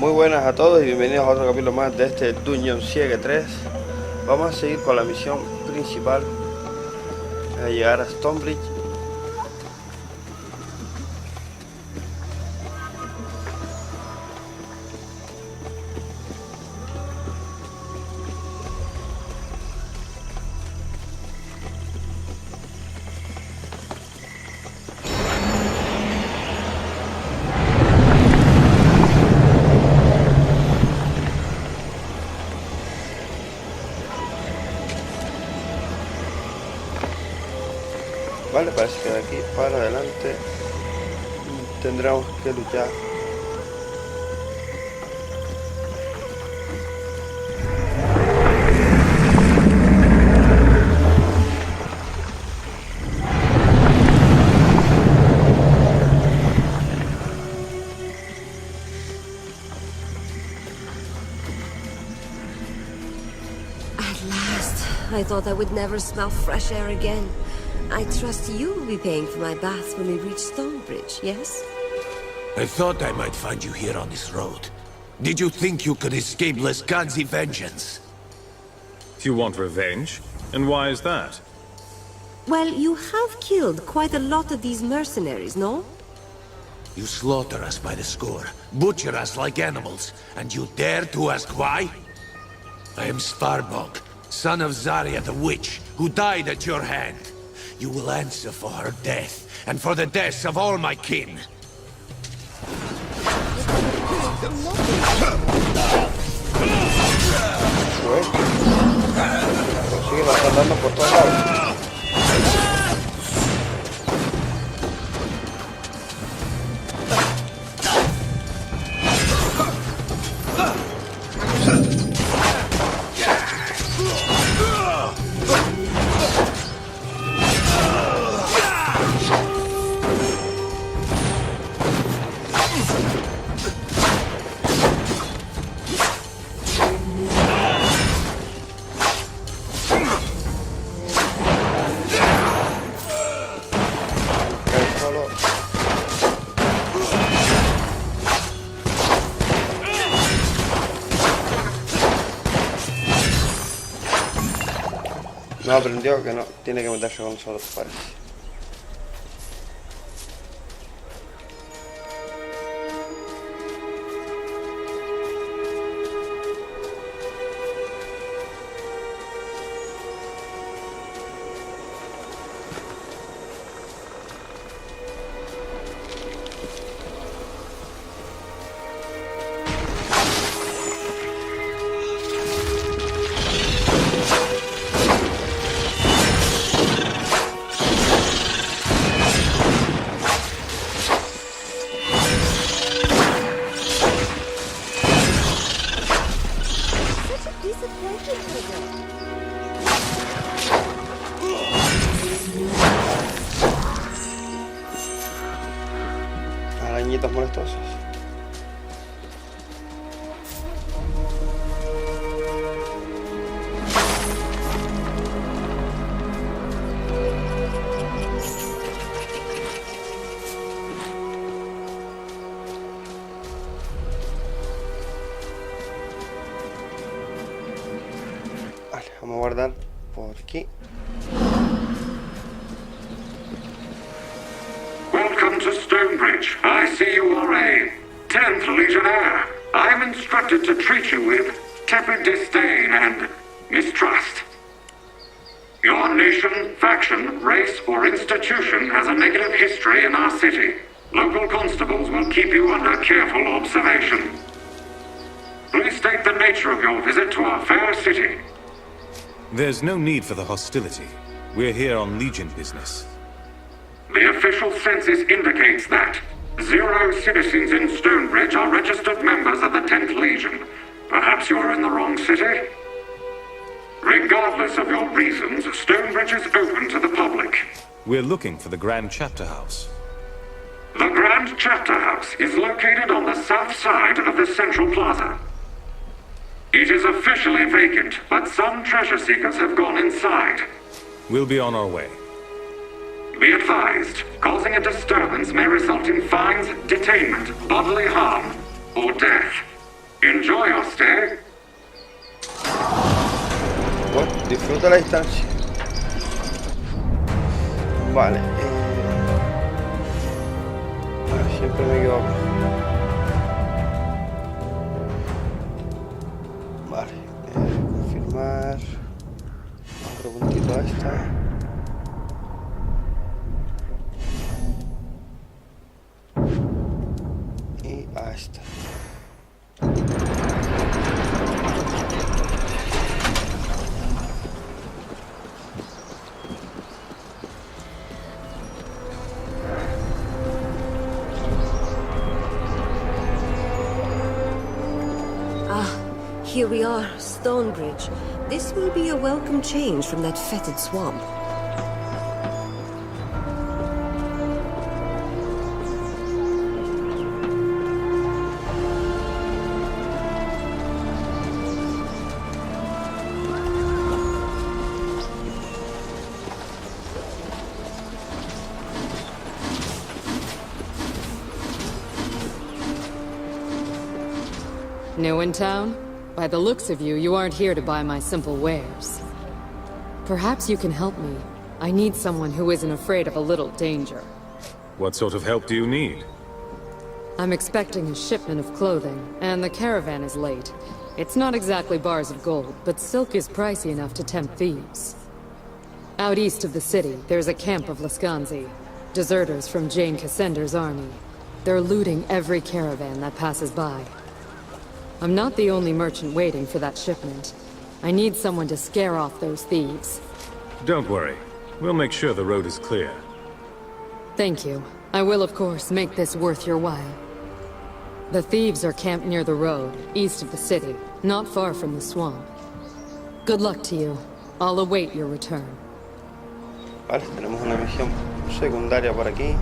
Muy buenas a todos y bienvenidos a otro capítulo más de este Dungeon Siege 3. Vamos a seguir con la misión principal, a llegar a Stonebridge. Vale, parece que de aquí para adelante tendremos que luchar. At last, I thought I would never smell fresh air again. I trust you will be paying for my bath when we reach Stonebridge, yes? I thought I might find you here on this road. Did you think you could escape Lescanzi vengeance? You want revenge? And why is that? Well, you have killed quite a lot of these mercenaries, no? You slaughter us by the score, butcher us like animals, and you dare to ask why? I am Svarbog, son of Zarya the Witch, who died at your hand. You will answer for her death, and for the deaths of all my kin. Sigue matando por todos lados. No aprendió que no tiene que meterse con nosotros, parece. Arañitos molestosos. Vale, vamos a guardar por aquí. Welcome to Stonebridge. I see you are a 10th Legionnaire. I am instructed to treat you with tepid disdain and mistrust. Your nation, faction, race, or institution has a negative history in our city. Local constables will keep you under careful observation. Please state the nature of your visit to our fair city. There's no need for the hostility. We're here on Legion business. The official census indicates that 0 citizens in Stonebridge are registered members of the 10th Legion. Perhaps you are in the wrong city? Regardless of your reasons, Stonebridge is open to the public. We're looking for the Grand Chapter House. The Grand Chapter House is located on the south side of the Central Plaza. It is officially vacant, but some treasure seekers have gone inside. We'll be on our way. Be advised, causing a disturbance may result in fines, detainment, bodily harm, or death. Enjoy your stay. Bueno, disfruta la distancia. Vale. Siempre me equivoco. Vale. Confirmar. Otro puntito a esta. Y a esta. Here we are, Stonebridge. This will be a welcome change from that fetid swamp. New in town? By the looks of you, you aren't here to buy my simple wares. Perhaps you can help me. I need someone who isn't afraid of a little danger. What sort of help do you need? I'm expecting a shipment of clothing, and the caravan is late. It's not exactly bars of gold, but silk is pricey enough to tempt thieves. Out east of the city, there's a camp of Lascanzi, deserters from Jane Cassender's army. They're looting every caravan that passes by. I'm not the only merchant waiting for that shipment. I need someone to scare off those thieves. Don't worry. We'll make sure the road is clear. Thank you. I will, of course, make this worth your while. The thieves are camped near the road, east of the city, not far from the swamp. Good luck to you. I'll await your return. Vale, tenemos una misión secundaria por aquí.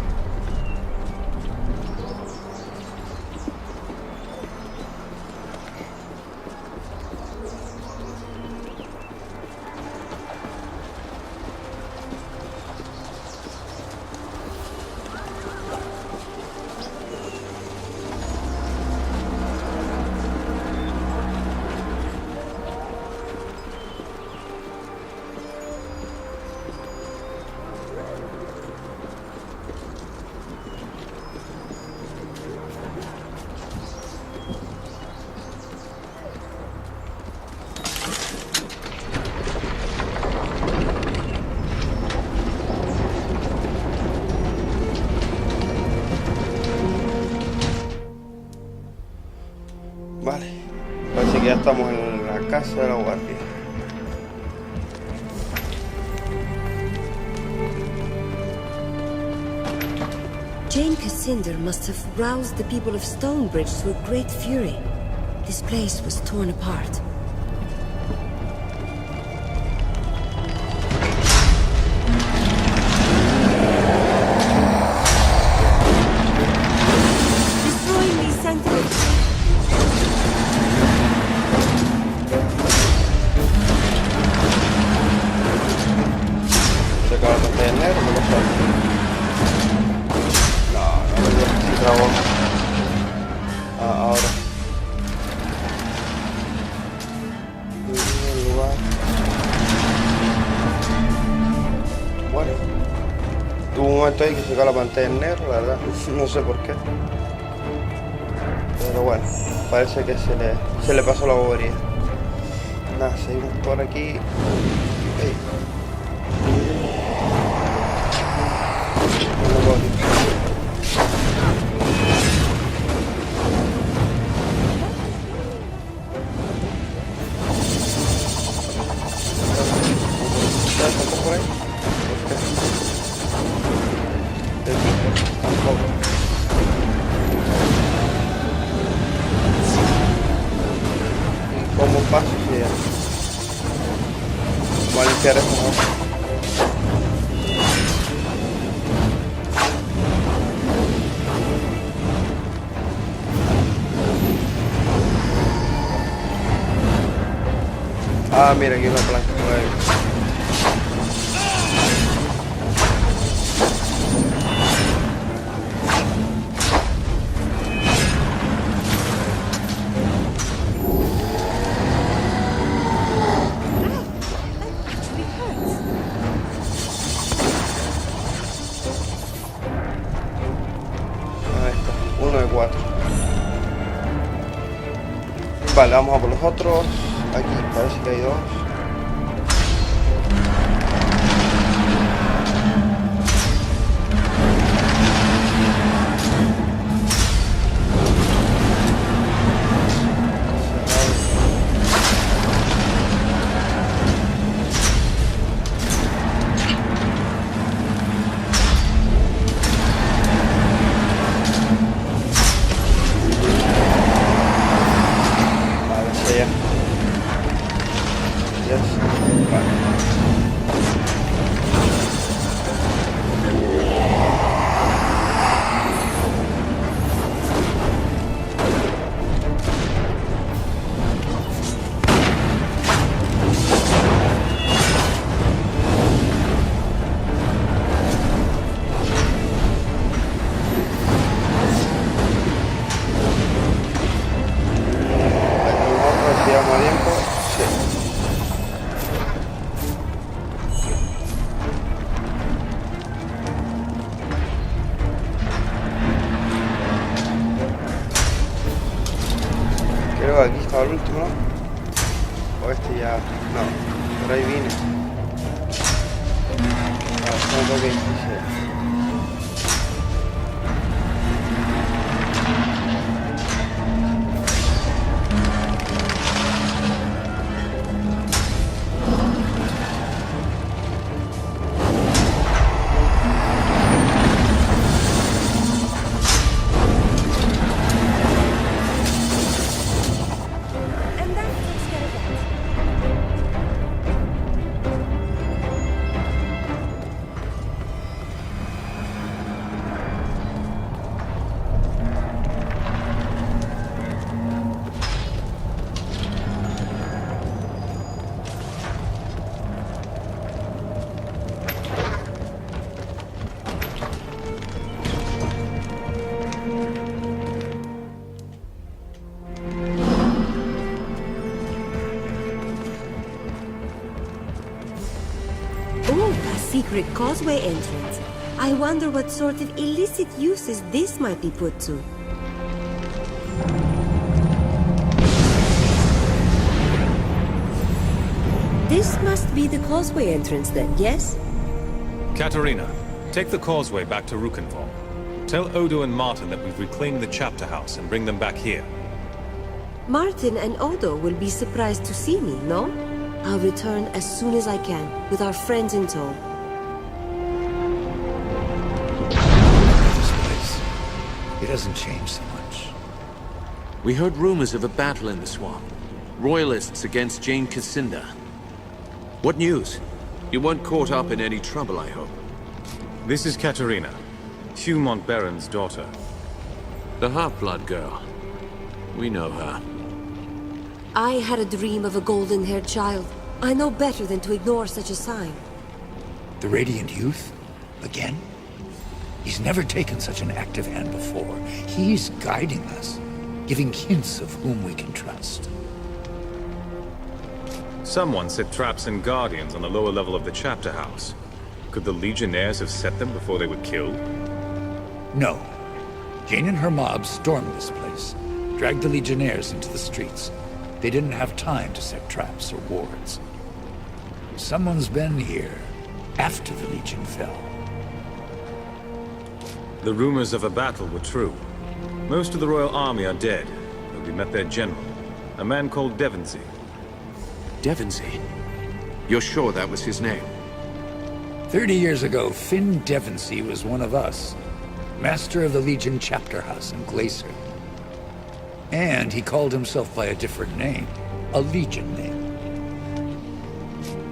Vale, parece que ya estamos en la casa de la guardia. Jane Cassandra must have roused the people of Stonebridge to a great fury. This place was torn apart. Destroying these sentinels. Se acaba de mantener, ¿qué pasó? No, trabó. Ahora. En lugar. Bueno. Hubo un momento ahí que se acabó la pantalla en negro, la verdad. No sé por qué. Pero bueno, parece que se le pasó la bobería. Nada, seguimos por aquí. Ey. ¿Cómo paso? Sí, ya. Vamos a limpiar esto, ¿no? Ah, mira, aquí hay una plancha nueva. Vale, vamos a por los otros. Aquí parece que hay dos. Creo que aquí estaba el último, ¿no? O este ya... No, por ahí vine. Tengo que irse. Secret causeway entrance. I wonder what sort of illicit uses this might be put to. This must be the causeway entrance then, yes? Katerina, take the causeway back to Rukenval. Tell Odo and Martin that we've reclaimed the chapter house and bring them back here. Martin and Odo will be surprised to see me, no? I'll return as soon as I can, with our friends in tow. This place, it hasn't changed so much. We heard rumors of a battle in the swamp. Royalists against Jane Cassinda. What news? You weren't caught up in any trouble, I hope. This is Katerina, Hugh Montbaron's daughter. The half-blood girl. We know her. I had a dream of a golden-haired child. I know better than to ignore such a sign. The Radiant Youth? Again? He's never taken such an active hand before. He's guiding us, giving hints of whom we can trust. Someone set traps and guardians on the lower level of the chapter house. Could the Legionnaires have set them before they were killed? No. Jane and her mob stormed this place, dragged the Legionnaires into the streets. They didn't have time to set traps or wards. Someone's been here after the Legion fell. The rumors of a battle were true. Most of the royal army are dead, but we met their general, a man called Devonsey. Devonsey? You're sure that was his name? 30 years ago, Finn Devonsey was one of us, master of the Legion chapter house in Glacier. And he called himself by a different name, a Legion name.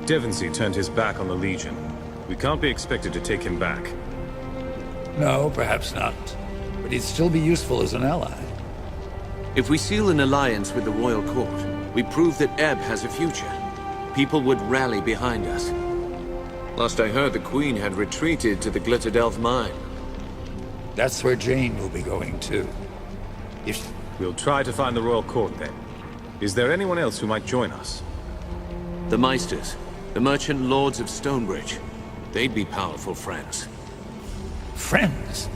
Devonsey turned his back on the Legion. We can't be expected to take him back. No, perhaps not. But he'd still be useful as an ally. If we seal an alliance with the royal court, we prove that Ebb has a future. People would rally behind us. Last I heard, the Queen had retreated to the Glittered Elf mine. That's where Jane will be going, too. If... We'll try to find the royal court, then. Is there anyone else who might join us? The Meisters, the merchant lords of Stonebridge. They'd be powerful friends. Friends?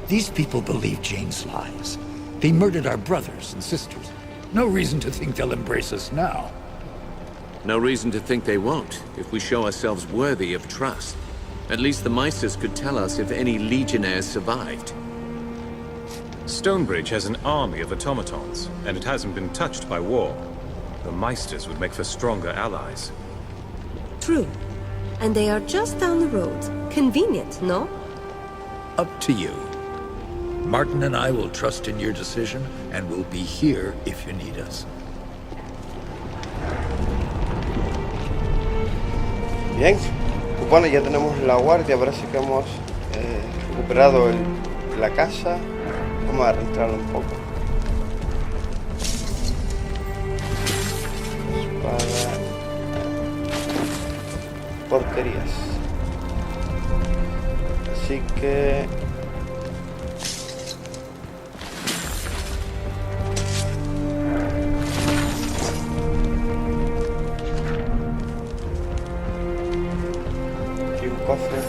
These people believe Jane's lies. They murdered our brothers and sisters. No reason to think they'll embrace us now. No reason to think they won't, if we show ourselves worthy of trust. At least the Meisters could tell us if any Legionnaires survived. Stonebridge has an army of automatons, and it hasn't been touched by war. The Meisters would make for stronger allies. True. And they are just down the road. Convenient, no? Up to you. Martin and I will trust in your decision, and we'll be here if you need us. Bien, pues bueno, ya tenemos la guardia, parece que hemos recuperado la casa. Vamos a reentrarla un poco. Espada. Porquerías. Así que... aquí un cofre.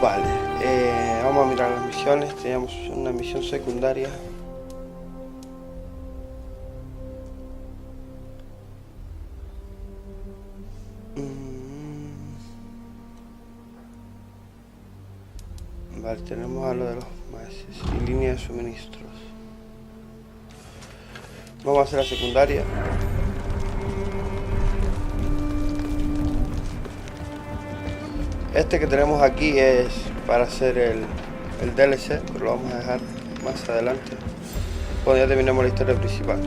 Vale, vamos a mirar las misiones. Teníamos una misión secundaria. Vale, tenemos a lo de los maestros y línea de suministros. Vamos a hacer la secundaria. Este que tenemos aquí es para hacer el DLC, pero lo vamos a dejar más adelante, cuando ya terminemos la historia principal.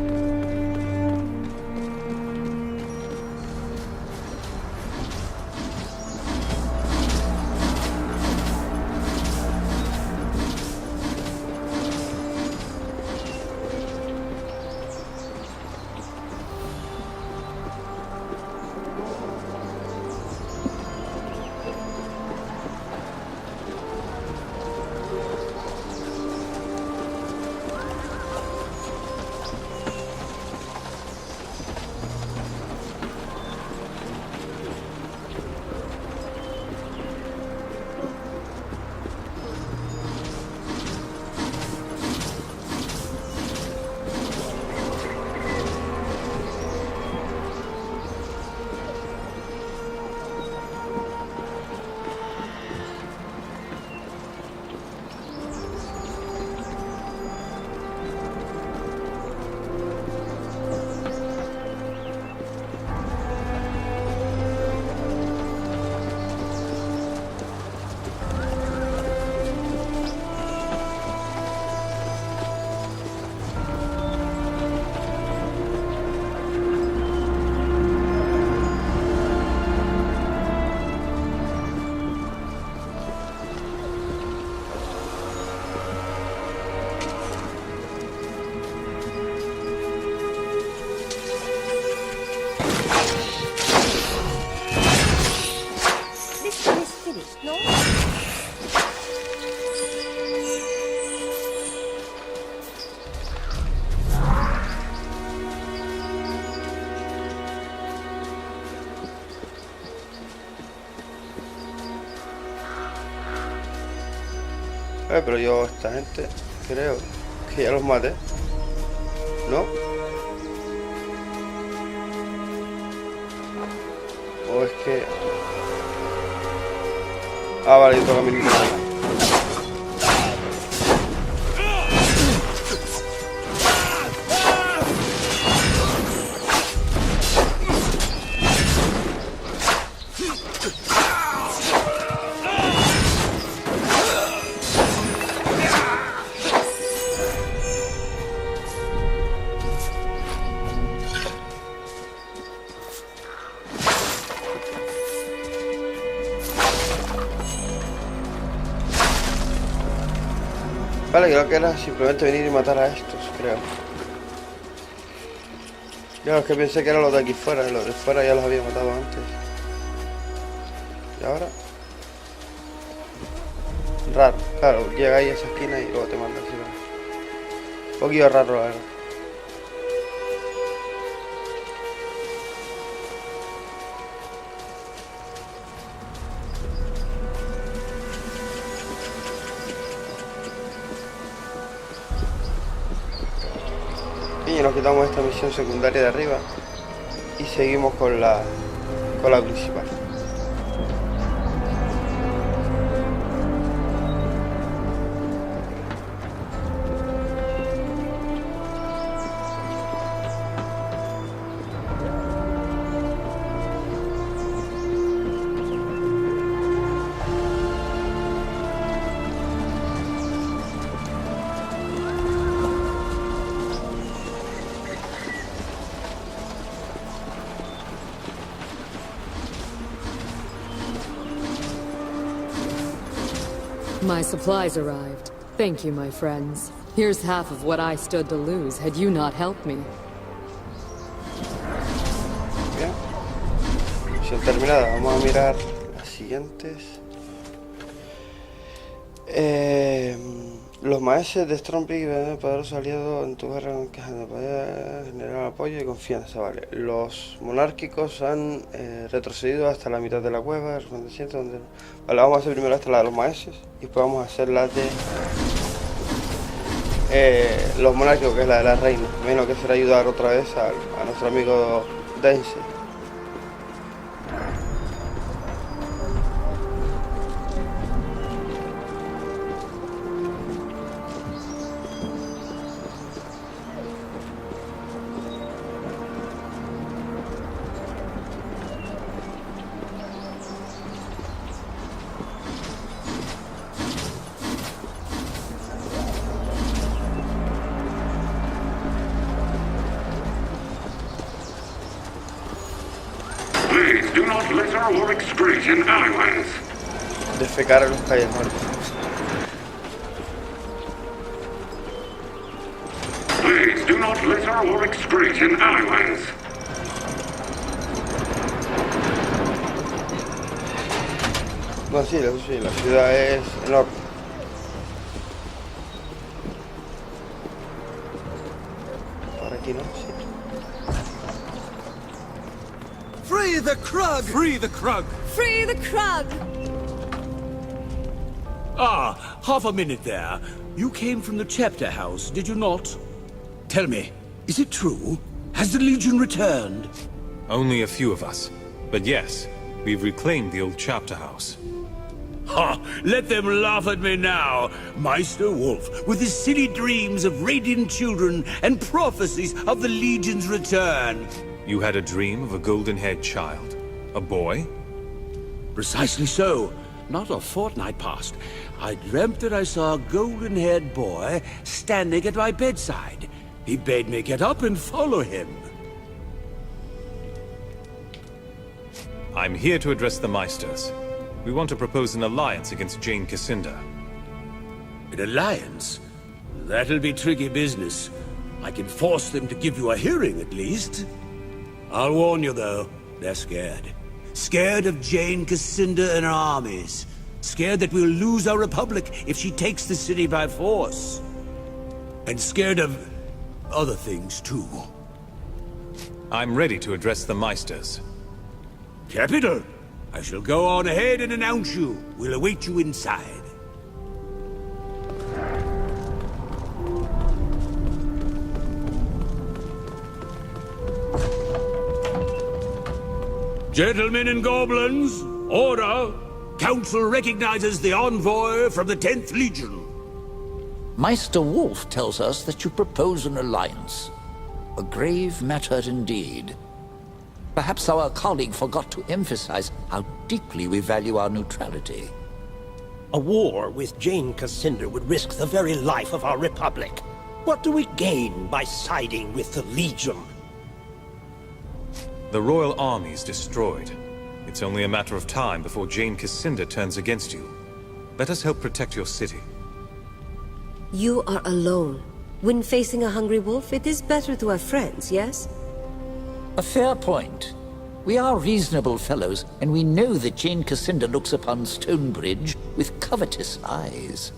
Pero yo, esta gente, creo que ya los maté, ¿no? O es que... ah, vale, yo toco mi línea. Vale, creo que era simplemente venir y matar a estos, creo. Yo los que pensé que eran los de aquí fuera, los de fuera ya los había matado antes. ¿Y ahora? Raro, claro, llega ahí a esa esquina y luego te manda así. Un poquito raro, la verdad. y nos quitamos esta misión secundaria de arriba y seguimos con la principal. My supplies arrived. Thank you, my friends. Here's half of what I stood to lose had you not helped me. Bien. Misión terminada. Vamos a mirar las siguientes. Los maestros de Stonebridge ven poderoso aliado en tu guerra que generar apoyo y confianza, vale. Los monárquicos han retrocedido hasta la mitad de la cueva, donde... Vale, vamos a hacer primero esta, la de los maestros, y después vamos a hacer la de los monárquicos, que es la de la reina. Menos que será ayudar otra vez a nuestro amigo Dense. Please do not litter or excrete in alleyways. Defecar en los callejones. Please do not litter or excrete in alleyways. No, sí, la ciudad es enorme. Por aquí no, sí. Free the Krug! Free the Krug! Free the Krug! Ah, half a minute there. You came from the chapter house, did you not? Tell me, is it true? Has the Legion returned? Only a few of us. But yes, we've reclaimed the old chapter house. Ha! Let them laugh at me now! Meister Wolf, with his silly dreams of radiant children and prophecies of the Legion's return. You had a dream of a golden-haired child? A boy? Precisely so. Not a fortnight past, I dreamt that I saw a golden-haired boy standing at my bedside. He bade me get up and follow him. I'm here to address the Meisters. We want to propose an alliance against Jane Cassinda. An alliance? That'll be tricky business. I can force them to give you a hearing, at least. I'll warn you, though, they're scared. Scared of Jane Cassinda and her armies. Scared that we'll lose our republic if she takes the city by force. And scared of other things, too. I'm ready to address the Meisters. Capital! I shall go on ahead and announce you. We'll await you inside. Gentlemen and goblins, order! Council recognizes the envoy from the 10th Legion. Meister Wolf tells us that you propose an alliance. A grave matter indeed. Perhaps our colleague forgot to emphasize how deeply we value our neutrality. A war with Jane Cassinda would risk the very life of our republic. What do we gain by siding with the Legion? The royal army's destroyed. It's only a matter of time before Jane Cassinda turns against you. Let us help protect your city. You are alone. When facing a hungry wolf, it is better to have friends, yes? A fair point. We are reasonable fellows, and we know that Jane Cassinda looks upon Stonebridge with covetous eyes.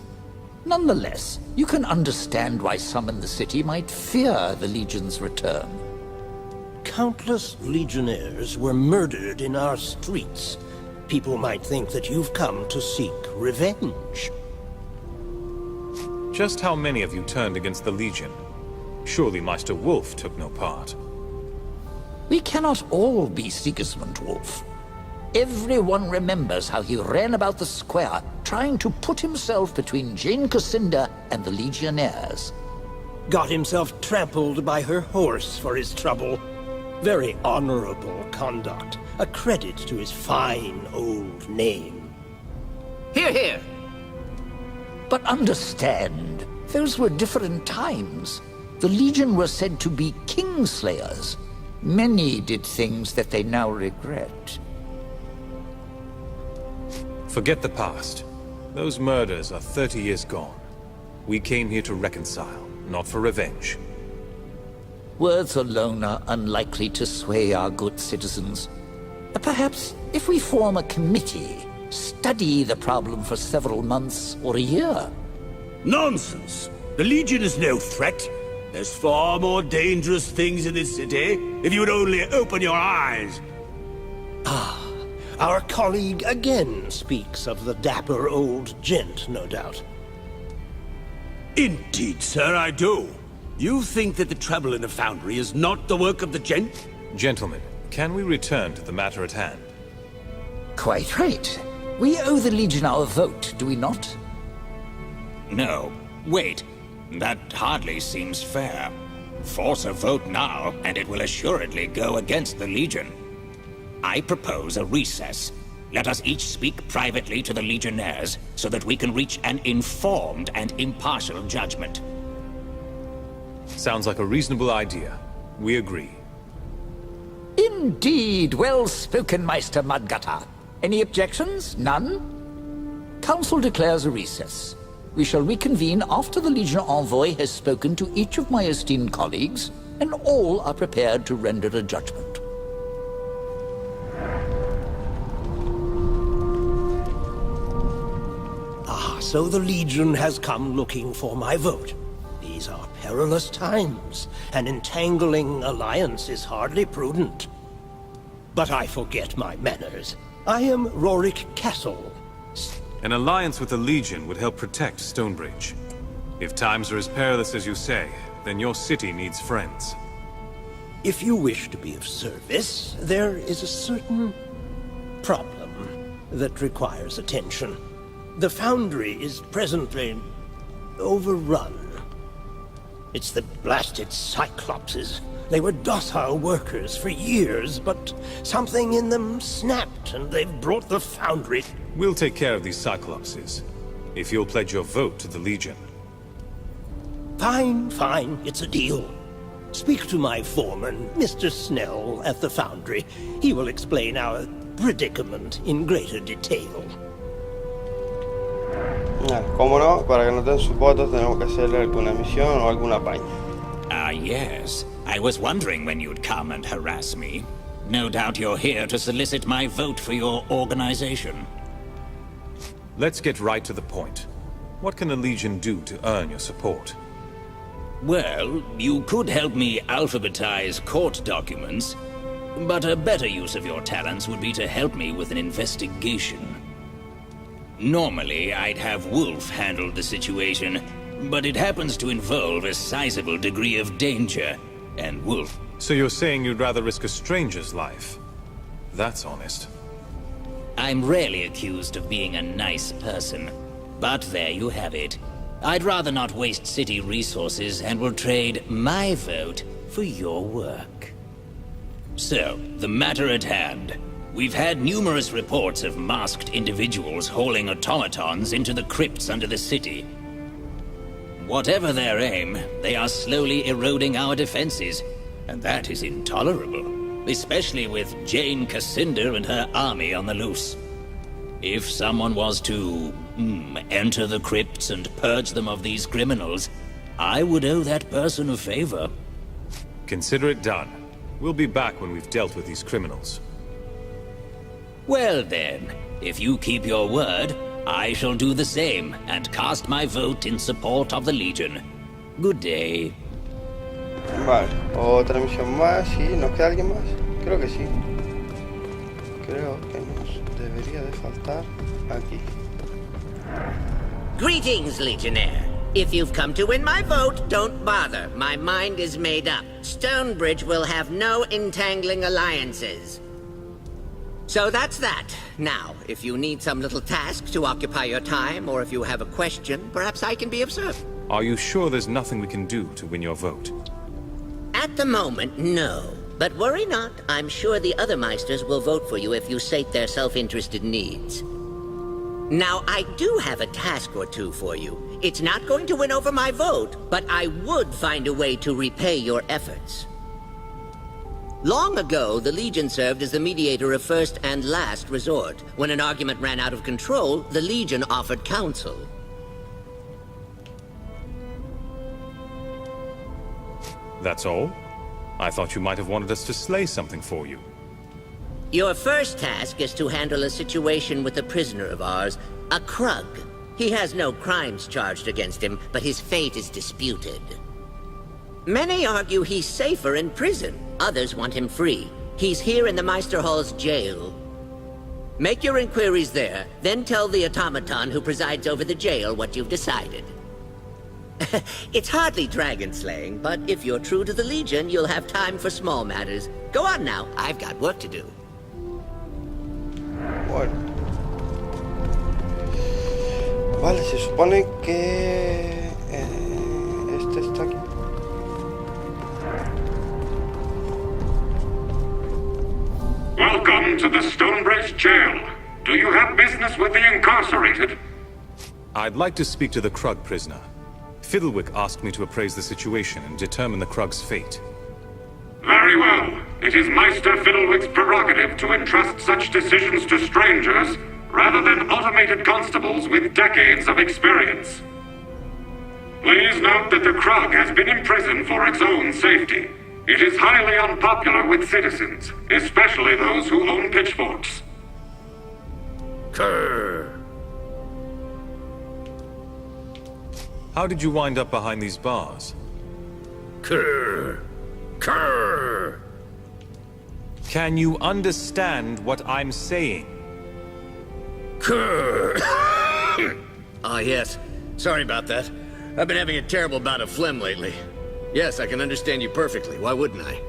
Nonetheless, you can understand why some in the city might fear the Legion's return. Countless legionnaires were murdered in our streets. People might think that you've come to seek revenge. Just how many of you turned against the Legion? Surely Maester Wolf took no part. We cannot all be Sigismund Wolf. Everyone remembers how he ran about the square, trying to put himself between Jane Cassinda and the Legionnaires. Got himself trampled by her horse for his trouble. Very honorable conduct. A credit to his fine old name. Hear, hear! But understand, those were different times. The Legion were said to be Kingslayers. Many did things that they now regret. Forget the past. Those murders are 30 years gone. We came here to reconcile, not for revenge. Words alone are unlikely to sway our good citizens. Perhaps if we form a committee, study the problem for several months or a year. Nonsense! The Legion is no threat. There's far more dangerous things in this city, if you would only open your eyes. Our colleague again speaks of the dapper old gent, no doubt. Indeed, sir, I do. You think that the trouble in the Foundry is not the work of the gent? Gentlemen, can we return to the matter at hand? Quite right. We owe the Legion our vote, do we not? No. Wait. That hardly seems fair. Force a vote now, and it will assuredly go against the Legion. I propose a recess. Let us each speak privately to the Legionnaires, so that we can reach an informed and impartial judgment. Sounds like a reasonable idea. We agree. Indeed, well spoken, Meister Mudgutter. Any objections? None? Council declares a recess. We shall reconvene after the Legion envoy has spoken to each of my esteemed colleagues, and all are prepared to render a judgment. So the Legion has come looking for my vote. These are perilous times. An entangling alliance is hardly prudent. But I forget my manners. I am Rorik Castle. An alliance with the Legion would help protect Stonebridge. If times are as perilous as you say, then your city needs friends. If you wish to be of service, there is a certain problem that requires attention. The Foundry is presently overrun. It's the blasted Cyclopses. They were docile workers for years, but something in them snapped, and they've brought the Foundry... We'll take care of these Cyclopses, if you'll pledge your vote to the Legion. Fine, fine. It's a deal. Speak to my foreman, Mr. Snell, at the Foundry. He will explain our predicament in greater detail. Cómo no, para que nos den sus votos tenemos que hacerle alguna misión o alguna paña. Ah, yes. I was wondering when you'd come and harass me. No doubt you're here to solicit my vote for your organization. Let's get right to the point. What can the Legion do to earn your support? Well, you could help me alphabetize court documents, but a better use of your talents would be to help me with an investigation. Normally, I'd have Wolf handle the situation, but it happens to involve a sizable degree of danger, and Wolf... So you're saying you'd rather risk a stranger's life? That's honest. I'm rarely accused of being a nice person, but there you have it. I'd rather not waste city resources and will trade my vote for your work. So, the matter at hand. We've had numerous reports of masked individuals hauling automatons into the crypts under the city. Whatever their aim, they are slowly eroding our defenses, and that is intolerable, especially with Jane Cassinda and her army on the loose. If someone was to enter the crypts and purge them of these criminals, I would owe that person a favor. Consider it done. We'll be back when we've dealt with these criminals. Well then, if you keep your word, I shall do the same and cast my vote in support of the Legion. Good day. Vale, otra misión más. ¿Sí? ¿Nos queda alguien más? Creo que sí. Creo que nos debería de faltar aquí. Greetings, Legionnaire. If you've come to win my vote, don't bother. My mind is made up. Stonebridge will have no entangling alliances. So that's that. Now, if you need some little task to occupy your time, or if you have a question, perhaps I can be of service. Are you sure there's nothing we can do to win your vote? At the moment, no. But worry not, I'm sure the other Meisters will vote for you if you sate their self-interested needs. Now, I do have a task or two for you. It's not going to win over my vote, but I would find a way to repay your efforts. Long ago, the Legion served as the mediator of first and last resort. When an argument ran out of control, the Legion offered counsel. That's all? I thought you might have wanted us to slay something for you. Your first task is to handle a situation with a prisoner of ours, a Krug. He has no crimes charged against him, but his fate is disputed. Many argue he's safer in prison. Others want him free. He's here in the Meister Hall's jail. Make your inquiries there, then tell the automaton who presides over the jail what you've decided. It's hardly dragon slaying, but if you're true to the Legion, you'll have time for small matters. Go on now, I've got work to do. Bueno. Vale, se supone que este está aquí. Welcome to the Stonebridge jail. Do you have business with the incarcerated? I'd like to speak to the Krug prisoner. Fiddlewick asked me to appraise the situation and determine the Krug's fate. Very well. It is Meister Fiddlewick's prerogative to entrust such decisions to strangers, rather than automated constables with decades of experience. Please note that the Krug has been imprisoned for its own safety. It is highly unpopular with citizens, especially those who own pitchforks. Krr. How did you wind up behind these bars? Krr. Krr. Can you understand what I'm saying? Krr. Ah, yes. Sorry about that. I've been having a terrible bout of phlegm lately. Yes, I can understand you perfectly. Why wouldn't I?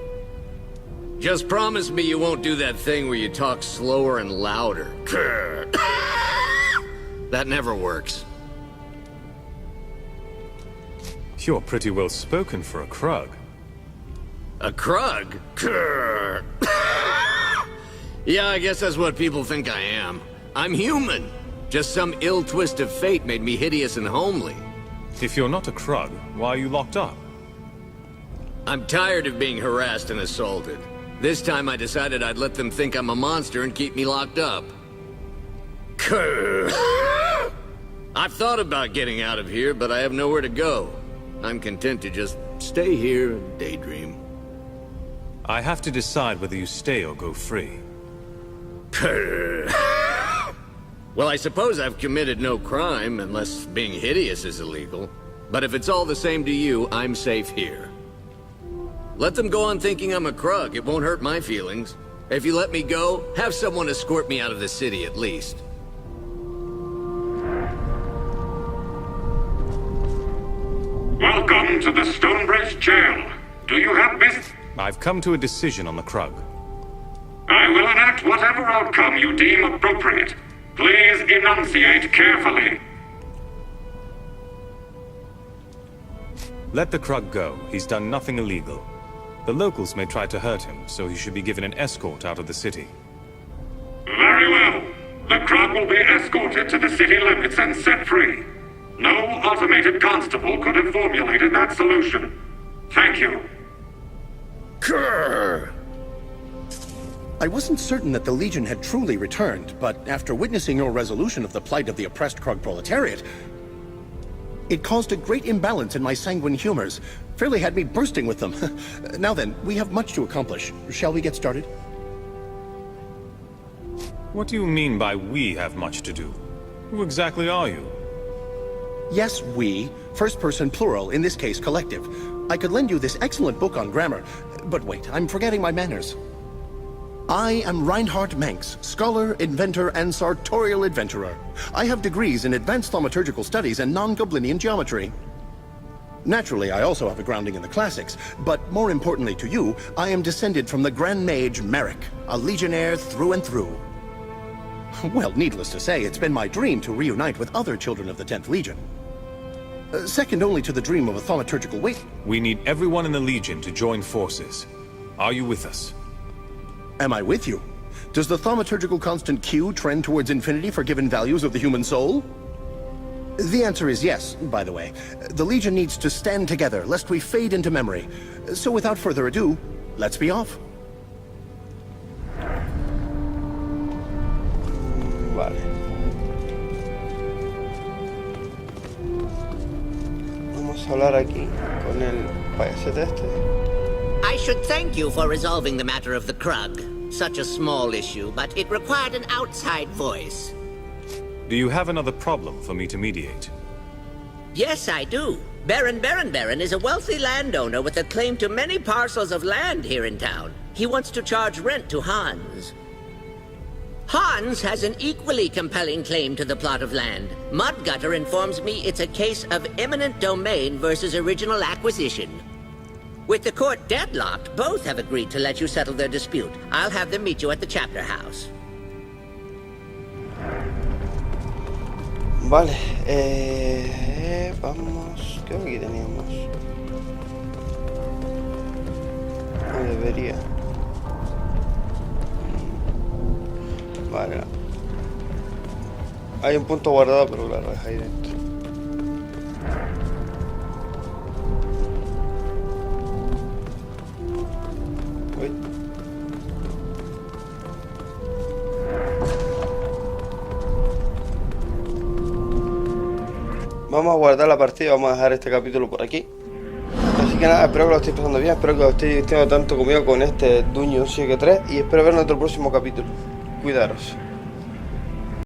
Just promise me you won't do that thing where you talk slower and louder. Krr. That never works. You're pretty well spoken for a Krug. A Krug? Krr. Yeah, I guess that's what people think I am. I'm human. Just some ill twist of fate made me hideous and homely. If you're not a Krug, why are you locked up? I'm tired of being harassed and assaulted. This time I decided I'd let them think I'm a monster and keep me locked up. Krr. I've thought about getting out of here, but I have nowhere to go. I'm content to just stay here and daydream. I have to decide whether you stay or go free. Krr. Well, I suppose I've committed no crime, unless being hideous is illegal. But if it's all the same to you, I'm safe here. Let them go on thinking I'm a Krug. It won't hurt my feelings. If you let me go, have someone escort me out of the city at least. Welcome to the Stonebridge jail. Do you have business? I've come to a decision on the Krug. I will enact whatever outcome you deem appropriate. Please enunciate carefully. Let the Krug go. He's done nothing illegal. The locals may try to hurt him, so he should be given an escort out of the city. Very well. The Krug will be escorted to the city limits and set free. No automated constable could have formulated that solution. Thank you. Krr. I wasn't certain that the Legion had truly returned, but after witnessing your resolution of the plight of the oppressed Krug proletariat, it caused a great imbalance in my sanguine humors. Fairly had me bursting with them. Now then, we have much to accomplish. Shall we get started? What do you mean by we have much to do? Who exactly are you? Yes, we. First person plural, in this case collective. I could lend you this excellent book on grammar, but wait, I'm forgetting my manners. I am Reinhard Manx, scholar, inventor, and sartorial adventurer. I have degrees in advanced thaumaturgical studies and non-Goblinian geometry. Naturally, I also have a grounding in the classics, but more importantly to you, I am descended from the Grand Mage Merrick, a legionnaire through and through. Well, needless to say, it's been my dream to reunite with other children of the 10th Legion. Second only to the dream of a thaumaturgical wait. We need everyone in the Legion to join forces. Are you with us? Am I with you? Does the thaumaturgical constant Q trend towards infinity for given values of the human soul? The answer is yes, by the way. The Legion needs to stand together, lest we fade into memory. So without further ado, let's be off. Vale. Vamos a hablar aquí con el payasete este. I should thank you for resolving the matter of the Krug. Such a small issue, but it required an outside voice. Do you have another problem for me to mediate? Yes, I do. Baron is a wealthy landowner with a claim to many parcels of land here in town. He wants to charge rent to Hans. Hans has an equally compelling claim to the plot of land. Mudgutter informs me it's a case of eminent domain versus original acquisition. With the court deadlocked, both have agreed to let you settle their dispute. I'll have them meet you at the chapter house. Vale, vamos... Creo que aquí teníamos... No debería... Vale. Hay un punto guardado, pero claro, es ahí dentro. Uy. Vamos a guardar la partida, vamos a dejar este capítulo por aquí. Así que nada, espero que lo estéis pasando bien, espero que lo estéis divirtiendo tanto conmigo con este Dungeon Siege 3 y espero vernos en otro próximo capítulo. Cuidaros.